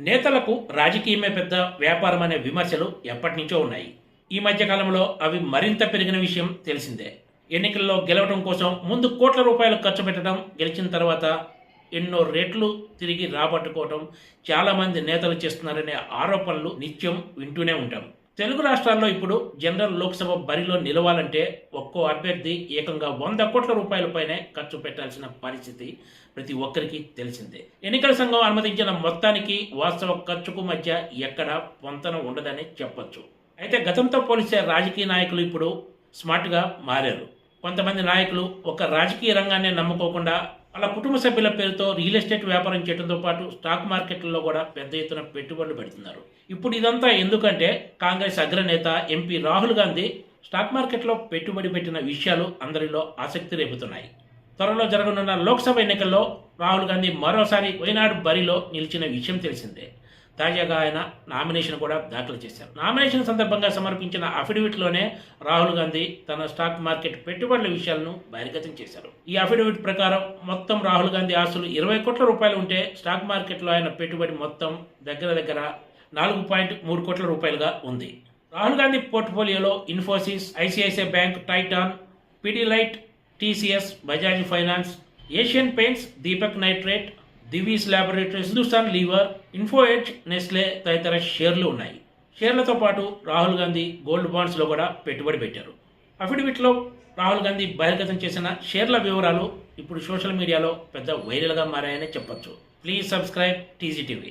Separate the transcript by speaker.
Speaker 1: నేతలకు రాజకీయమే పెద్ద వ్యాపారం అనే విమర్శలు ఎప్పటినుంచో ఉన్నాయి. ఈ మధ్య కాలంలో అవి మరింత పెరిగిన విషయం తెలిసిందే. ఎన్నికల్లో గెలవడం కోసం ముందు కోట్ల రూపాయలు ఖర్చు పెట్టడం, గెలిచిన తర్వాత ఎన్నో రెట్లు తిరిగి రాబట్టుకోవడం చాలామంది నేతలు చేస్తున్నారనే ఆరోపణలు నిత్యం వింటూనే ఉంటాం. తెలుగు రాష్ట్రాల్లో ఇప్పుడు జనరల్ లోక్సభ బరిలో నిలవాలంటే ఒక్కో అభ్యర్థి ఏకంగా 100 కోట్ల రూపాయల పైనే ఖర్చు పెట్టాల్సిన పరిస్థితి ప్రతి ఒక్కరికి తెలిసిందే. ఎన్నికల సంఘం అనుమతించిన మొత్తానికి వాస్తవ ఖర్చుకు మధ్య ఎక్కడ పొంతన ఉండదని చెప్పొచ్చు. అయితే గతంతో పోలిస్తే రాజకీయ నాయకులు ఇప్పుడు స్మార్ట్గా మారారు. కొంతమంది నాయకులు ఒక రాజకీయ రంగాన్ని నమ్ముకోకుండా వాళ్ళ కుటుంబ సభ్యుల పేరుతో రియల్ ఎస్టేట్ వ్యాపారం చేయడంతో పాటు స్టాక్ మార్కెట్లలో కూడా పెద్ద ఎత్తున పెట్టుబడులు పెడుతున్నారు. ఇప్పుడు ఇదంతా ఎందుకంటే కాంగ్రెస్ అగ్రనేత ఎంపీ రాహుల్ గాంధీ స్టాక్ మార్కెట్లో పెట్టుబడి పెట్టిన విషయాలు అందరిలో ఆసక్తి రేపుతున్నాయి. త్వరలో జరగనున్న లోక్సభ ఎన్నికల్లో రాహుల్ గాంధీ మరోసారి వైనాడు బరిలో నిలిచిన విషయం తెలిసిందే. తాజాగా ఆయన నామినేషన్ కూడా దాఖలు చేశారు. నామినేషన్ సందర్భంగా సమర్పించిన అఫిడవిట్లోనే రాహుల్ గాంధీ తన స్టాక్ మార్కెట్ పెట్టుబడుల విషయాలను బహిర్గతం చేశారు. ఈ అఫిడవిట్ ప్రకారం మొత్తం రాహుల్ గాంధీ ఆస్తులు 20 కోట్ల రూపాయలు ఉంటే స్టాక్ మార్కెట్లో ఆయన పెట్టుబడి మొత్తం దగ్గర 4.3 కోట్ల రూపాయలుగా ఉంది. రాహుల్ గాంధీ పోర్ట్ఫోలియోలో Infosys, ICICI bank, Titan, Pidilite, TCS, Bajaj finance, Asian Paints, Deepak Nitrite, Divi's laboratories, Hindustan Lever, Info Edge, Nestle తదితర షేర్లు ఉన్నాయి. షేర్లతో పాటు రాహుల్ గాంధీ గోల్డ్ బాండ్స్లో కూడా పెట్టుబడి పెట్టారు. అఫిడవిట్లో రాహుల్ గాంధీ బహిర్గతం చేసిన షేర్ల వివరాలు ఇప్పుడు సోషల్ మీడియాలో పెద్ద వైరల్గా మారాయని చెప్పొచ్చు. Please subscribe TG TV.